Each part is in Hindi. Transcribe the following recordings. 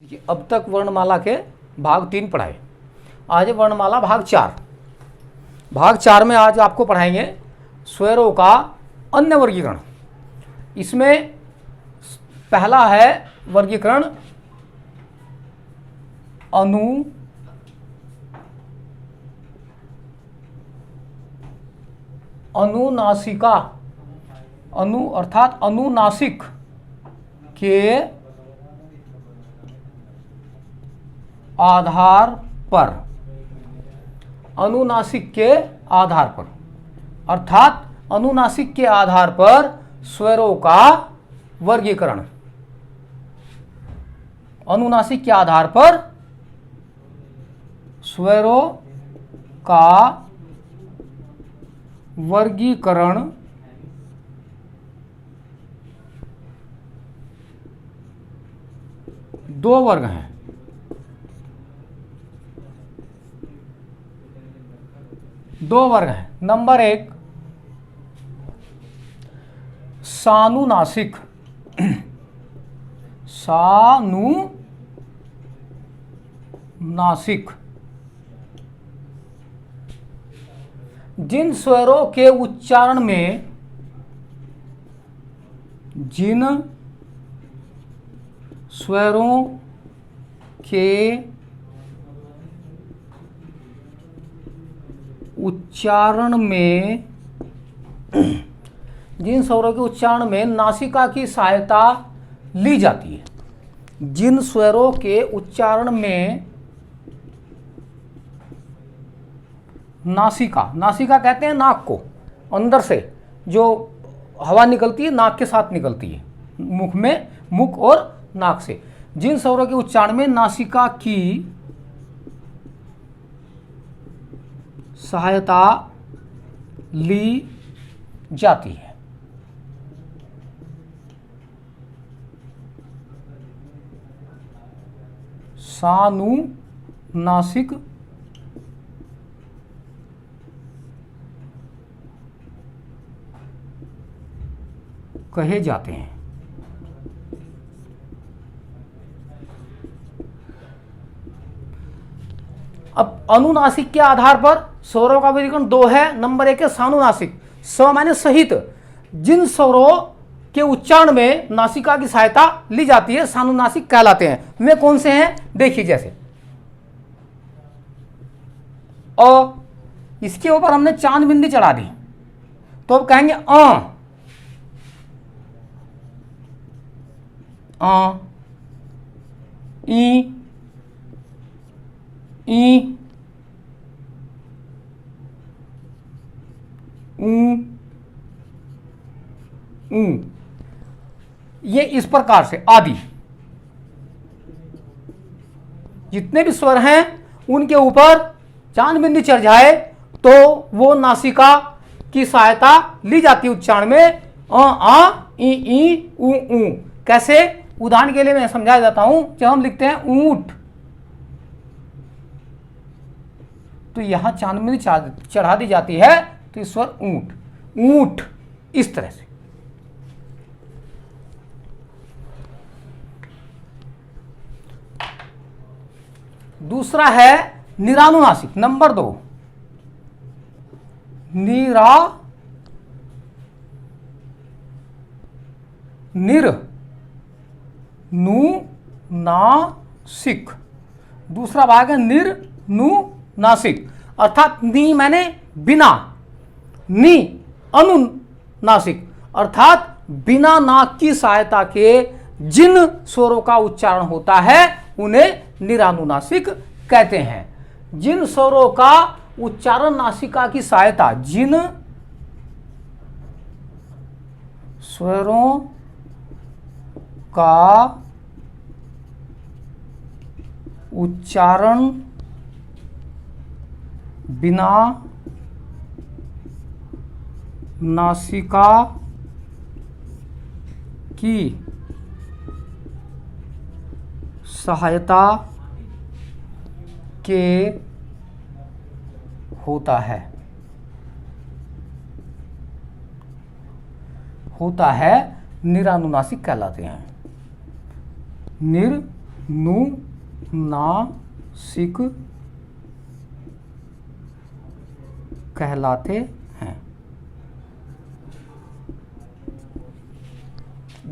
देखिए, अब तक वर्णमाला के भाग 3 पढ़ाए। आज वर्णमाला भाग 4। भाग 4 में आज आपको पढ़ाएंगे स्वरों का अन्य वर्गीकरण। इसमें पहला है वर्गीकरण अनुनासिका। अर्थात अनुनासिक के आधार पर, अनुनासिक के आधार पर, अर्थात अनुनासिक के आधार पर स्वरों का वर्गीकरण। अनुनासिक के आधार पर स्वरों का वर्गीकरण दो वर्ग हैं। दो वर्ग हैं। नंबर 1 सानुनासिक। सानुनासिक जिन स्वरों के उच्चारण में जिन स्वरों के उच्चारण में नासिका की सहायता ली जाती है। जिन स्वरों के उच्चारण में नासिका कहते हैं नाक को, अंदर से जो हवा निकलती है नाक के साथ निकलती है, मुख और नाक से। जिन स्वरों के उच्चारण में नासिका की सहायता ली जाती है, सानुनासिक कहे जाते हैं। अब अनुनासिक के आधार पर स्वरों का वर्गीकरण 2 है। नंबर 1 है सानुनासिक। स माने सहित। जिन स्वरों के उच्चारण में नासिका की सहायता ली जाती है सानुनासिक कहलाते हैं। वे कौन से हैं? देखिए, जैसे अ, इसके ऊपर हमने चांद बिंदी चढ़ा दी तो अब कहेंगे ई, ऊ, ये इस प्रकार से आदि जितने भी स्वर हैं उनके ऊपर चांद बिंदी चढ़ जाए तो वो नासिका की सहायता ली जाती है उच्चारण में। आ, ई, ऊ। कैसे? उदाहरण के लिए मैं समझा देता हूं। जब हम लिखते हैं ऊंट तो यहां चांद बिंदी चढ़ा दी जाती है तो इस स्वर ऊंट, इस तरह से। दूसरा है निरानुनासिक। नंबर 2 निर्नुनासिक। दूसरा भाग है निर्नुनासिक, अर्थात नी मैंने बिना, नी अनुनासिक, अर्थात बिना नाक की सहायता के जिन स्वरों का उच्चारण होता है उन्हें निरानुनासिक कहते हैं। जिन स्वरों का उच्चारण नासिका की सहायता, जिन स्वरों का उच्चारण बिना नासिका की सहायता के होता है निरानुनासिक कहलाते हैं। अनुनासिक कहलाते हैं।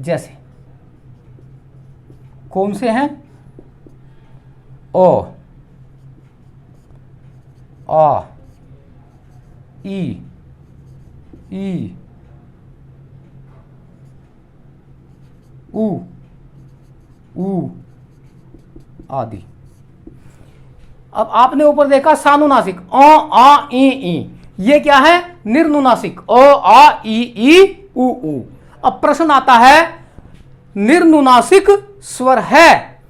जैसे कौन से हैं? ओ, आ, ई, उ आदि। अब आपने ऊपर देखा सानुनासिक अ, आ, ई। ये क्या है? निर्नुनासिक अ, आ, ई, उ। अब प्रश्न आता है निर्नुनासिक स्वर है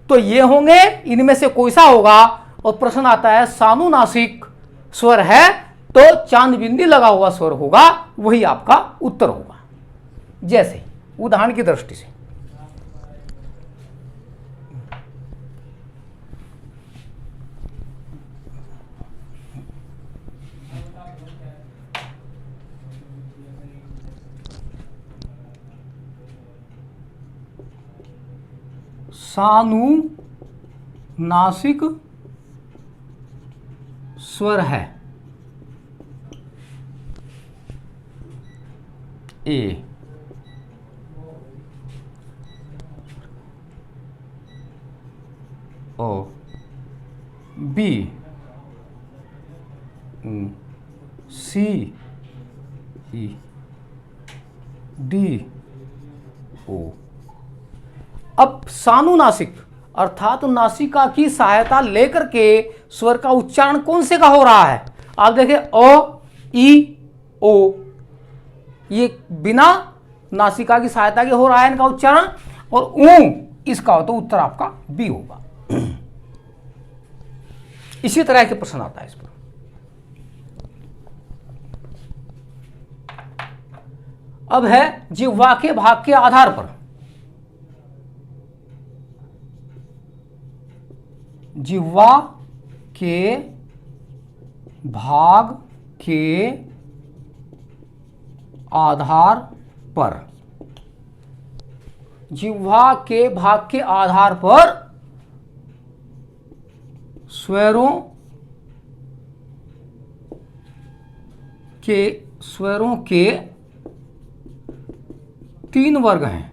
तो ये होंगे, इनमें से कोई सा होगा? और प्रश्न आता है सानुनासिक स्वर है तो चांद बिंदी लगा हुआ स्वर होगा, वही आपका उत्तर होगा। जैसे उदाहरण की दृष्टि से सानुनासिक स्वर है ए, ओ, बी, सी, ई, डी, ओ। अब सानुनासिक अर्थात नासिका की सहायता लेकर के स्वर का उच्चारण कौन से का हो रहा है? आप देखें अ, ई, ओ, ये बिना नासिका की सहायता के हो रहा है इनका उच्चारण, और ऊ इसका हो तो उत्तर आपका बी होगा। इसी तरह के प्रश्न आता है इस पर। अब है जिह्वा के भाग के आधार पर। जिह्वा के भाग के आधार पर, जिह्वा के भाग के आधार पर स्वरों के 3 वर्ग हैं।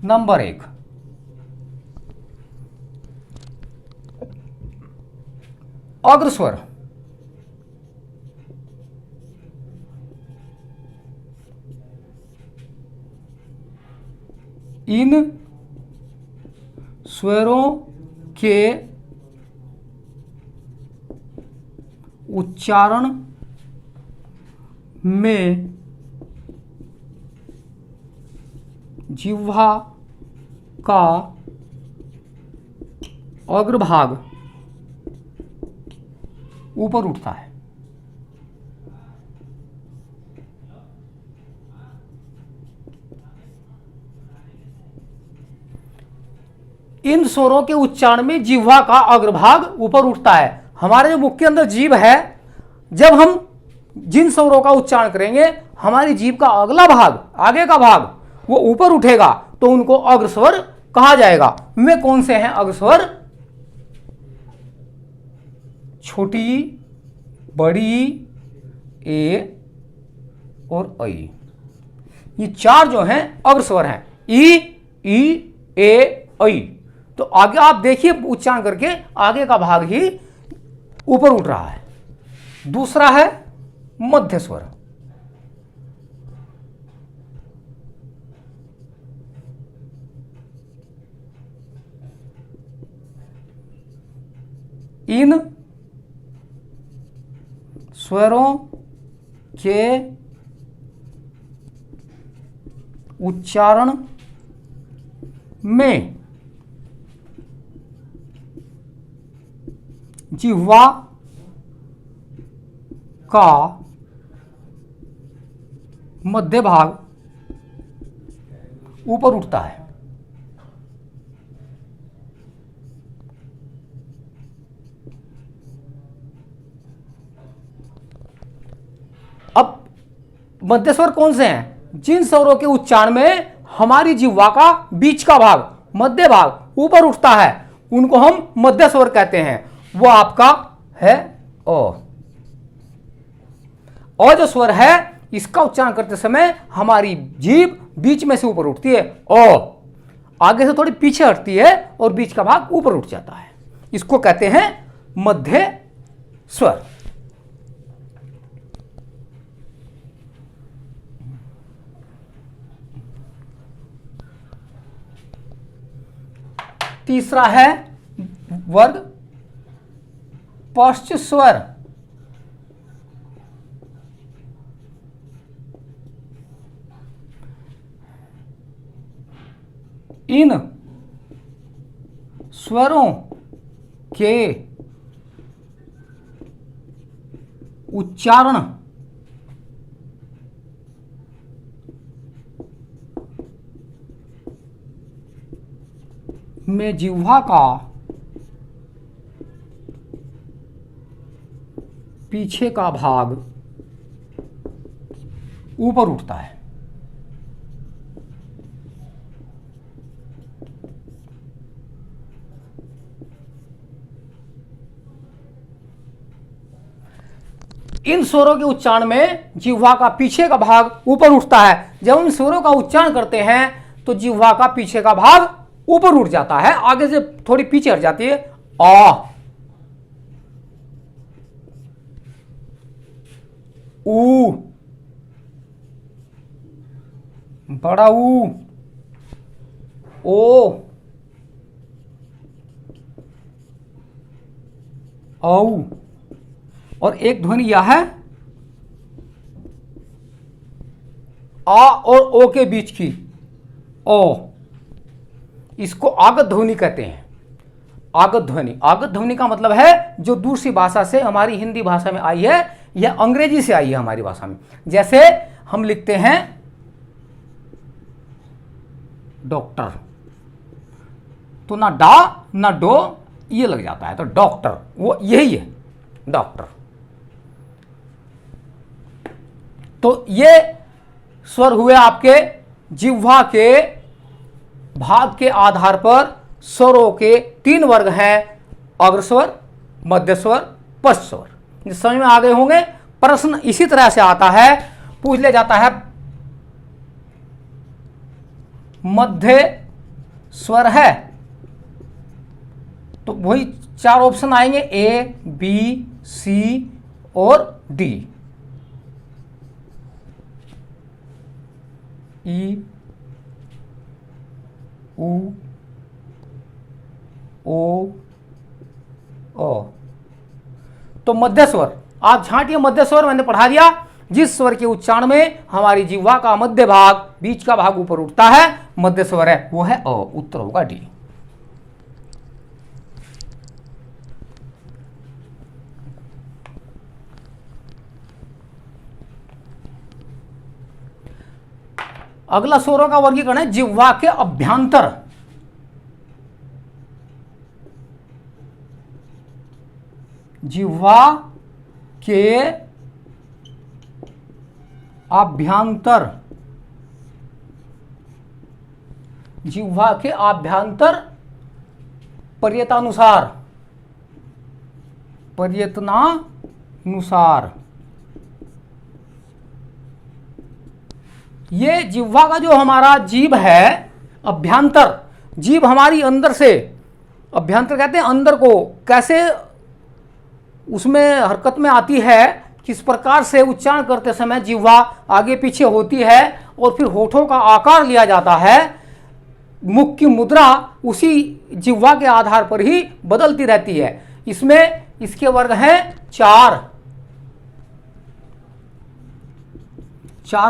नंबर 1 अग्रस्वर, इन स्वरों के उच्चारण में जिह्वा का अग्रभाग ऊपर उठता है। इन स्वरों के उच्चारण में जिह्वा का अग्रभाग ऊपर उठता है। हमारे जो मुख के अंदर जीभ है, जब हम जिन स्वरों का उच्चारण करेंगे हमारी जीभ का अगला भाग, आगे का भाग वो ऊपर उठेगा तो उनको अग्रस्वर कहा जाएगा। वे कौन से हैं अग्रस्वर? छोटी, बड़ी, ए और ऐ। ये 4 जो हैं अग्रस्वर हैं, ई, ए, ऐ। तो आगे आप देखिए उच्चारण करके आगे का भाग ही ऊपर उठ रहा है। दूसरा है मध्य स्वर। इन स्वरों के उच्चारण में जिह्वा का मध्य भाग ऊपर उठता है। अब मध्य स्वर कौन से हैं? जिन स्वरों के उच्चारण में हमारी जिह्वा का बीच का भाग, मध्य भाग ऊपर उठता है, उनको हम मध्य स्वर कहते हैं। वो आपका है अ। अ जो स्वर है इसका उच्चारण करते समय हमारी जीभ बीच में से ऊपर उठती है अ, आगे से थोड़ी पीछे हटती है और बीच का भाग ऊपर उठ जाता है। इसको कहते हैं मध्य स्वर। तीसरा है वर्ग पश्च स्वर। इन स्वरों के उच्चारण में जिह्वा का पीछे का भाग ऊपर उठता है। इन स्वरों के उच्चारण में जिह्वा का पीछे का भाग ऊपर उठता है। जब हम स्वरों का उच्चारण करते हैं तो जिह्वा का पीछे का भाग ऊपर उठ जाता है, आगे से थोड़ी पीछे हट जाती है। आ, ऊ, बड़ा ऊ, ओ, औ, और एक ध्वनि यह है आ और ओ के बीच की ओ, इसको आगत ध्वनि कहते हैं। आगत ध्वनि, आगत ध्वनि का मतलब है जो दूसरी भाषा से हमारी हिंदी भाषा में आई है या अंग्रेजी से आई है हमारी भाषा में। जैसे हम लिखते हैं डॉक्टर, तो ना डा ना डो ये लग जाता है, तो डॉक्टर वो यही है डॉक्टर। तो ये स्वर हुए आपके जिह्वा के भाग के आधार पर स्वरों के 3 वर्ग हैं, अग्रस्वर, मध्य स्वर, पश्च स्वर। समझ में आ गए होंगे। प्रश्न इसी तरह से आता है, पूछ लिया जाता है मध्य स्वर है तो वही 4 ऑप्शन आएंगे, ए, बी, सी और डी। ई, ऊ, ओ, ओ। तो मध्य स्वर, आप झांटिए मध्य स्वर मैंने पढ़ा दिया। जिस स्वर के उच्चारण में हमारी जिह्वा का मध्य भाग बीच का भाग ऊपर उठता है मध्य स्वर है, वो है अ। उत्तर होगा डी। अगला स्वरों का वर्गीकरण है जिह्वा के अभ्यंतर। जिह्वा के आभ्यंतर, जिह्वा के आभ्यंतर पर्यतानुसार, पर्यतनानुसार। ये जिह्वा का जो हमारा जीभ है अभ्यंतर, जीभ हमारी अंदर से, अभ्यंतर कहते हैं अंदर को, कैसे उसमें हरकत में आती है, किस प्रकार से उच्चारण करते समय जिह्वा आगे पीछे होती है और फिर होठों का आकार लिया जाता है। मुख की मुद्रा उसी जिह्वा के आधार पर ही बदलती रहती है। इसमें इसके वर्ग हैं 4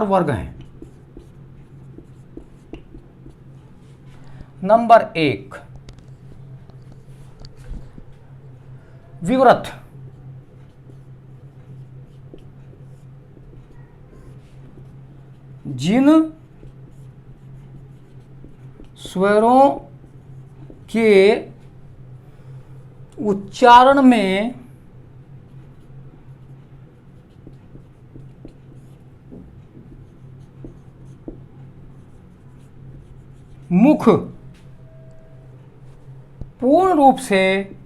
वर्ग हैं। नंबर 1 विवृत, जिन स्वरों के उच्चारण में मुख पूर्ण रूप से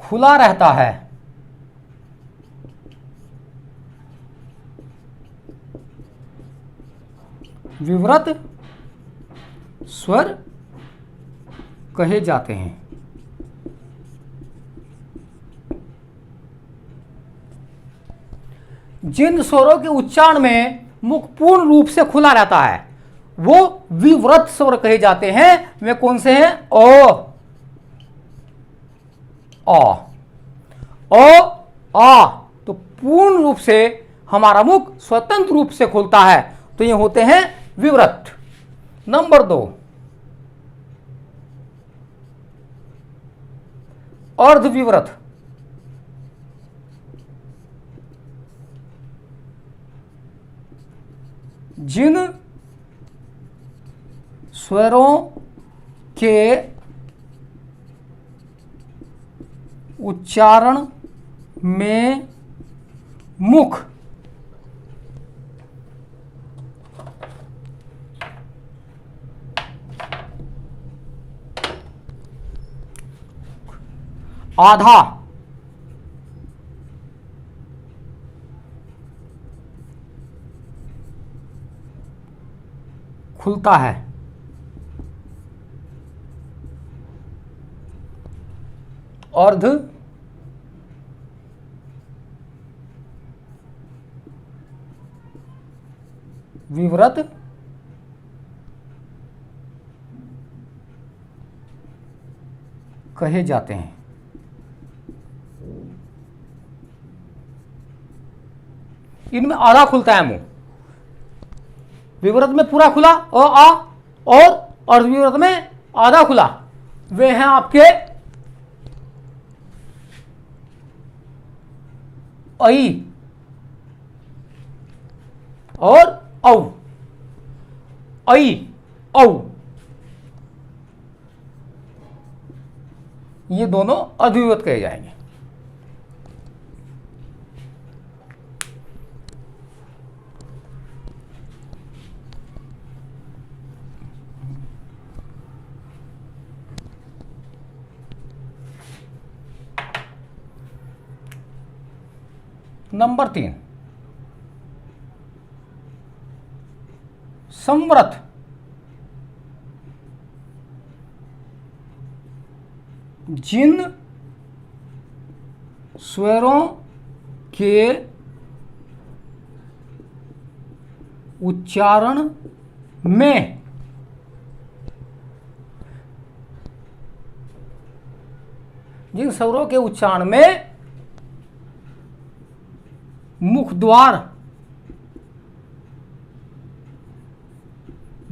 खुला रहता है। विवृत स्वर कहे जाते हैं। जिन स्वरों के उच्चारण में मुख पूर्ण रूप से खुला रहता है वो विवृत स्वर कहे जाते हैं। वे कौन से हैं? ओ, आ। तो पूर्ण रूप से हमारा मुख स्वतंत्र रूप से खुलता है, तो ये होते हैं विवृत। नंबर 2, अर्धविवृत। जिन स्वरों के उच्चारण में मुख आधा खुलता है, अर्ध विवृत कहे जाते हैं। इनमें आधा खुलता है मुंह, विवृत में पूरा खुला आ, और अर्धविवृत में आधा खुला। वे हैं आपके ऐ और औ, ऐ औ, ये दोनों अर्धविवृत कहे जाएंगे। नंबर 3, संवृत। जिन स्वरों के उच्चारण में मुख द्वार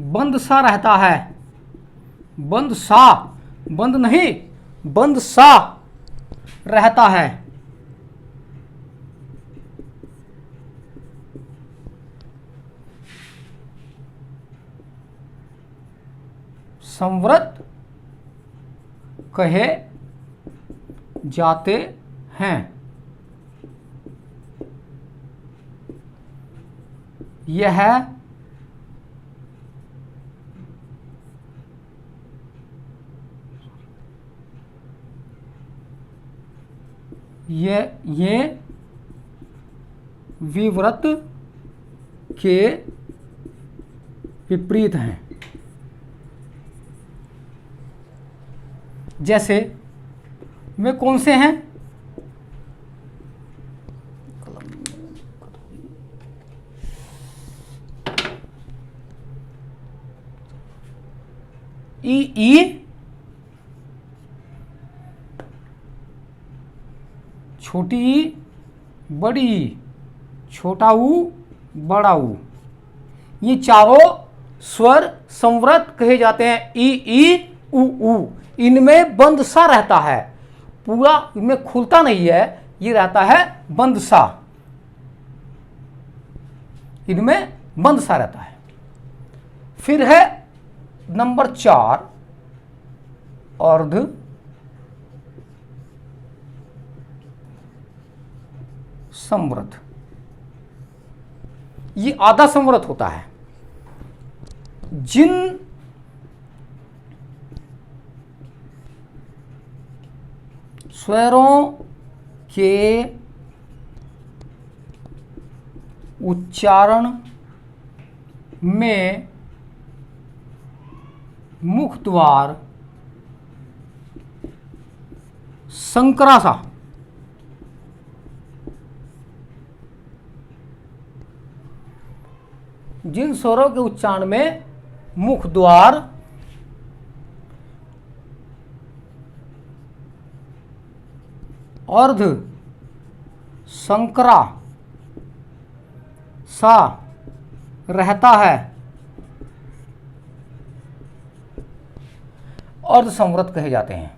बंद सा रहता है, बंद सा, बंद नहीं, बंद सा रहता है, संवृत कहे जाते हैं। यह ये विवृत के विपरीत हैं। जैसे वे कौन से हैं? ई, छोटी ई, बड़ी ई, छोटा ऊ, बड़ा ऊ, ये चारों स्वर संवृत कहे जाते हैं। ई, ऊ, इनमें बंद सा रहता है, पूरा इनमें खुलता नहीं है, ये रहता है बंद सा, इनमें बंद सा रहता है। फिर है नंबर 4, अर्ध संवृत, ये आधा संवृत होता है। जिन स्वरों के उच्चारण में मुख द्वार संक्रासा, जिन स्वरों के उच्चारण में मुख द्वार अर्ध संकरा सा रहता है, अर्ध संवृत कहे जाते हैं।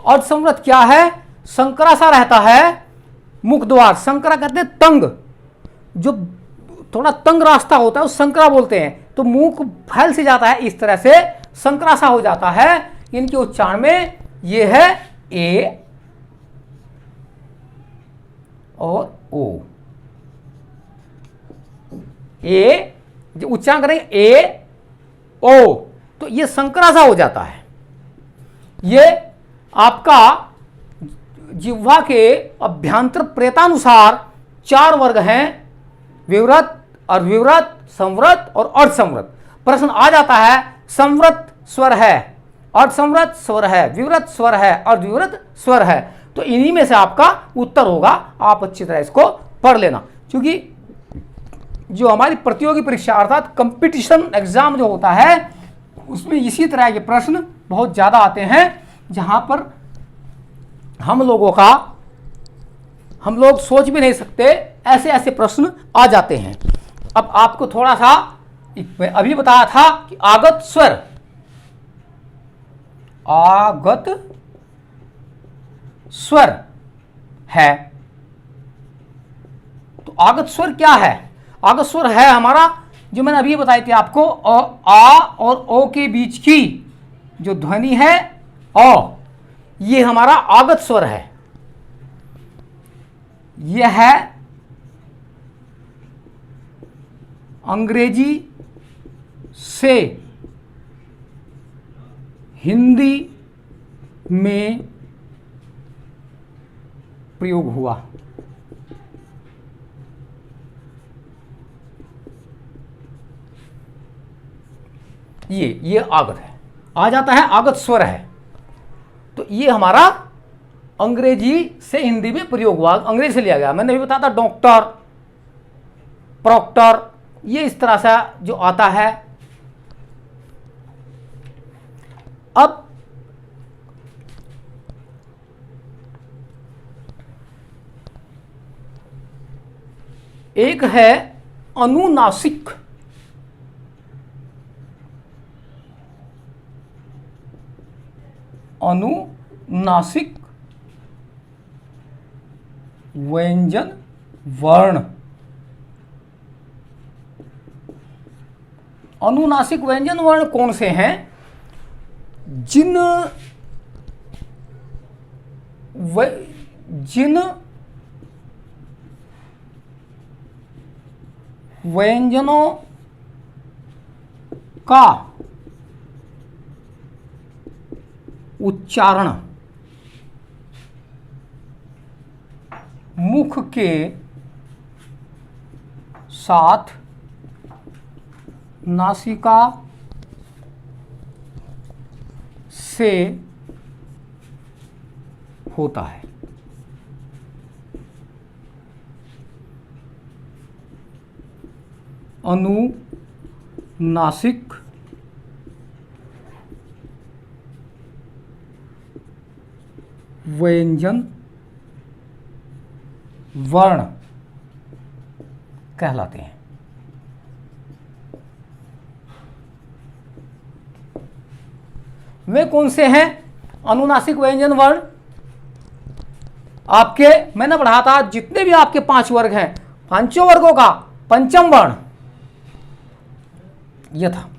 अर्ध संवृत क्या है? संकरा सा रहता है मुख द्वार। संकरा कहते हैं तंग, जो थोड़ा तंग रास्ता होता है उस संकरा बोलते हैं। तो मुख फैल से जाता है, इस तरह से संकरा सा हो जाता है। इनके उच्चारण में ये है ए और ओ। ए जो उच्चारण करेंगे ए ओ, तो ये संकरा सा हो जाता है। ये आपका जिह्वा के अभ्यंतर प्रेतानुसार 4 वर्ग हैं, विवृत, अर्धविवृत, संवृत और अर्धसंवृत। प्रश्न आ जाता है संवृत स्वर है, अर्धसंवृत स्वर है, विवृत स्वर है, अर्धविवृत स्वर है। तो इन्हीं में से आपका उत्तर होगा। आप अच्छी तरह इसको पढ़ लेना, क्योंकि जो हमारी प्रतियोगी परीक्षा अर्थात कंपटीशन एग्जाम जो होता है उसमें इसी तरह के प्रश्न बहुत ज़्यादा आते हैं, जहां पर हम लोग सोच भी नहीं सकते, ऐसे ऐसे प्रश्न आ जाते हैं। अब आपको थोड़ा सा मैं अभी बताया था कि आगत स्वर, आगत स्वर है। तो आगत स्वर क्या है? आगत स्वर है हमारा, जो मैंने अभी बताई थी आपको, आ और ओ के बीच की जो ध्वनि है अ, ये हमारा आगत स्वर है। यह है अंग्रेजी से हिंदी में प्रयोग हुआ। ये आगत है, आ जाता है, आगत स्वर है। तो ये हमारा अंग्रेजी से हिंदी में प्रयोग हुआ, अंग्रेजी से लिया गया। मैंने भी बताया था डॉक्टर, प्रॉक्टर, ये इस तरह से जो आता है। अब एक है अनुनासिक, अनुनासिक व्यंजन वर्ण। अनुनासिक व्यंजन वर्ण कौन से हैं? जिन व्यंजनों का उच्चारण मुख के साथ नासिका से होता है। अनुनासिक व्यंजन वर्ण कहलाते हैं। वे कौन से हैं अनुनासिक व्यंजन वर्ण? आपके मैंने पढ़ा था जितने भी आपके 5 वर्ग हैं, 5 वर्गों का पंचम वर्ण यथा,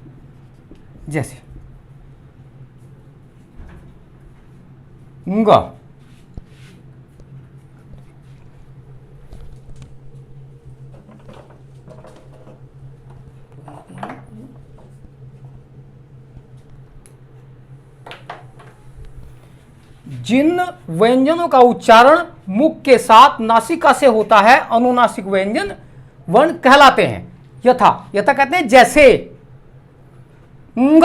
जैसे ङ, जिन व्यंजनों का उच्चारण मुख के साथ नासिका से होता है अनुनासिक व्यंजन वर्ण कहलाते हैं। यथा, यथा कहते हैं जैसे। ङ,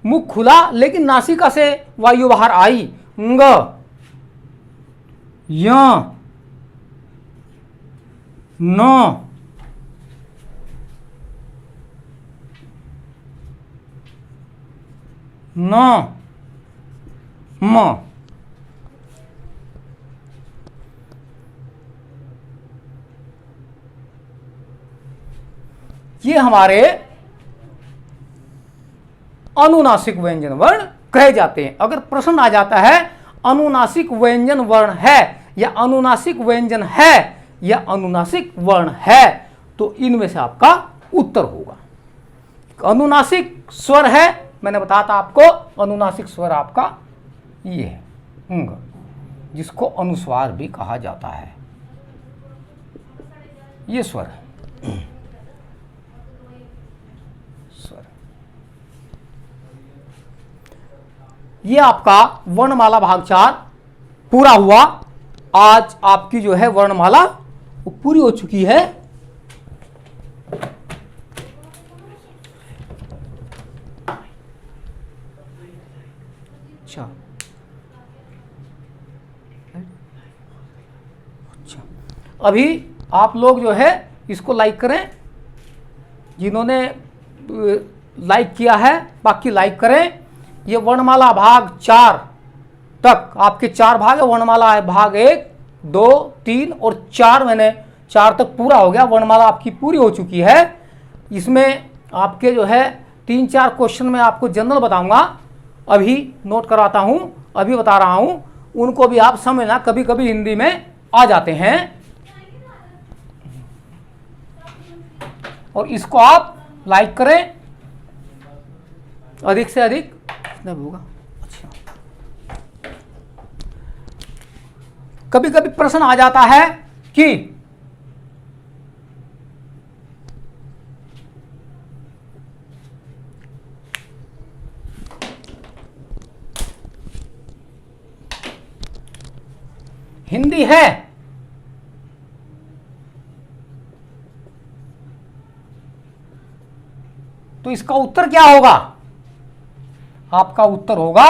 मुख खुला लेकिन नासिका से वायु बाहर आई, ङ। य, न, न, म। ये हमारे अनुनासिक व्यंजन वर्ण कहे जाते हैं। अगर प्रश्न आ जाता है अनुनासिक व्यंजन वर्ण है या अनुनासिक व्यंजन है या अनुनासिक वर्ण है, तो इनमें से आपका उत्तर होगा। अनुनासिक स्वर है, मैंने बताया था आपको, अनुनासिक स्वर आपका ये है ङ, जिसको अनुस्वार भी कहा जाता है। ये स्वर है, स्वर। ये आपका वर्णमाला भाग 4 पूरा हुआ। आज आपकी जो है वर्णमाला वो पूरी हो चुकी है। अच्छा, अभी आप लोग जो है इसको लाइक करें, जिन्होंने लाइक किया है बाकी लाइक करें। ये वर्णमाला भाग 4 तक आपके 4 भाग है। वर्णमाला है भाग 1, 2, 3 और 4, मैंने 4 तक पूरा हो गया। वर्णमाला आपकी पूरी हो चुकी है। इसमें आपके जो है 3-4 क्वेश्चन में आपको जनरल बताऊंगा, अभी नोट कराता हूं, अभी बता रहा हूं, उनको भी आप समझना, कभी कभी हिंदी में आ जाते हैं। और इसको आप लाइक करें अधिक से अधिक होगा। अच्छा, कभी कभी प्रश्न आ जाता है कि हिंदी है तो इसका उत्तर क्या होगा? आपका उत्तर होगा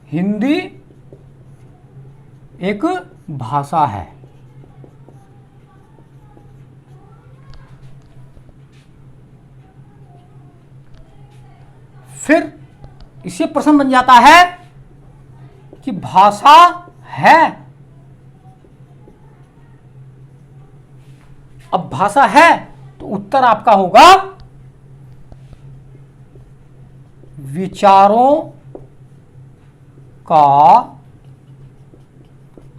हिंदी एक भाषा है। फिर इससे प्रश्न बन जाता है कि भाषा है। अब भाषा है तो उत्तर आपका होगा विचारों का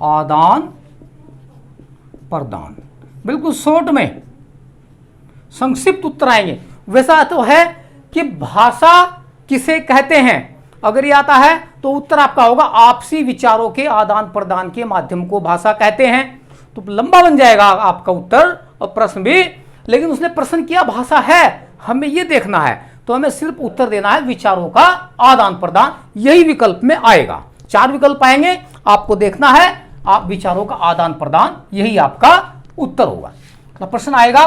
आदान प्रदान। बिल्कुल शॉर्ट में संक्षिप्त उत्तर आएंगे। वैसा तो है कि भाषा किसे कहते हैं, अगर ये आता है तो उत्तर आपका होगा आपसी विचारों के आदान प्रदान के माध्यम को भाषा कहते हैं। तो लंबा बन जाएगा आपका उत्तर और प्रश्न भी। लेकिन उसने प्रश्न किया भाषा है, हमें ये देखना है, तो हमें सिर्फ उत्तर देना है विचारों का आदान प्रदान, यही विकल्प में आएगा। 4 विकल्प आएंगे, आपको देखना है आप विचारों का आदान प्रदान, यही आपका उत्तर होगा। तो प्रश्न आएगा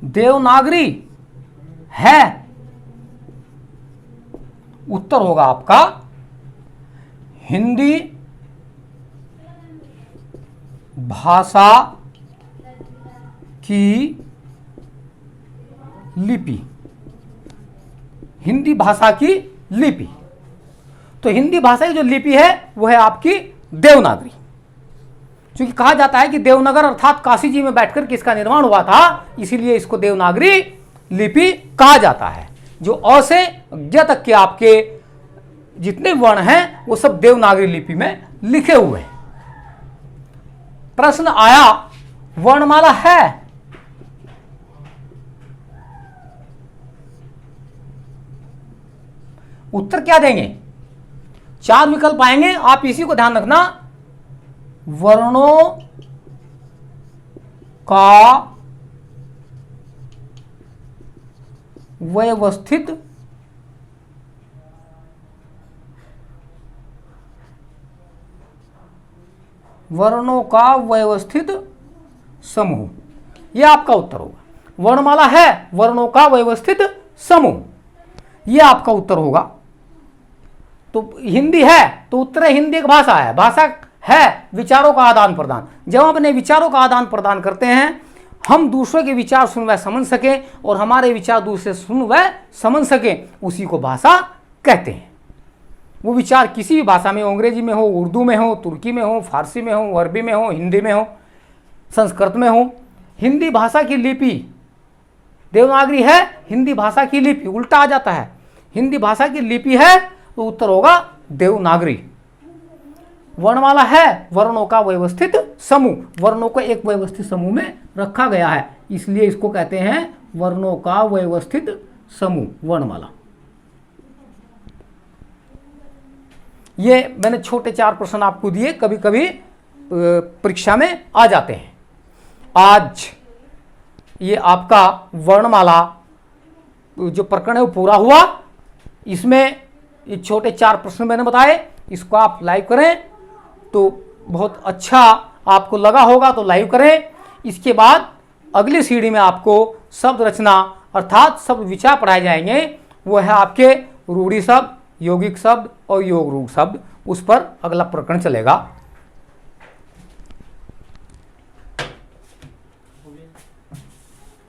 देवनागरी है, उत्तर होगा आपका हिंदी भाषा की लिपि। हिंदी भाषा की लिपि, तो हिंदी भाषा की जो लिपि है वो है आपकी देवनागरी। क्योंकि कहा जाता है कि देवनगर अर्थात काशी जी में बैठकर किसका निर्माण हुआ था, इसीलिए इसको देवनागरी लिपि कहा जाता है। जो अ से ज तक के आपके जितने वर्ण हैं वो सब देवनागरी लिपि में लिखे हुए हैं। प्रश्न आया वर्णमाला है, उत्तर क्या देंगे? 4 विकल्प आएंगे, आप इसी को ध्यान रखना। वर्णों का व्यवस्थित समूह, यह आपका उत्तर होगा। वर्णमाला है, वर्णों का व्यवस्थित समूह, यह आपका उत्तर होगा। तो हिंदी है तो उत्तर हिंदी एक भाषा है, भाषा है विचारों का आदान प्रदान। जब हम अपने विचारों का आदान प्रदान करते हैं, हम दूसरों के विचार सुन व समझ सके और हमारे विचार दूसरे सुन व समझ सके, उसी को भाषा कहते हैं। वो विचार किसी भी भाषा में हो, अंग्रेजी में हो, उर्दू में हो, तुर्की में हो, फारसी में हो, अरबी में हो, हिंदी में हो, संस्कृत में हो। हिंदी भाषा की लिपि देवनागरी है, हिंदी भाषा की लिपि उल्टा आ जाता है। हिंदी भाषा की लिपि है तो उत्तर होगा देवनागरी। वर्णमाला है, वर्णों का व्यवस्थित समूह, वर्णों को एक व्यवस्थित समूह में रखा गया है, इसलिए इसको कहते हैं वर्णों का व्यवस्थित समूह, वर्णमाला। ये मैंने छोटे 4 प्रश्न आपको दिए, कभी कभी परीक्षा में आ जाते हैं। आज ये आपका वर्णमाला जो प्रकरण है वो पूरा हुआ। इसमें ये छोटे 4 प्रश्न मैंने बताए, इसको आप लाइव करें तो बहुत अच्छा आपको लगा होगा, तो लाइव करें। इसके बाद अगली सीढ़ी में आपको शब्द रचना अर्थात शब्द विचार पढ़ाए जाएंगे। वो है आपके रूढ़ि शब्द, यौगिक शब्द और योग रूप शब्द, उस पर अगला प्रकरण चलेगा।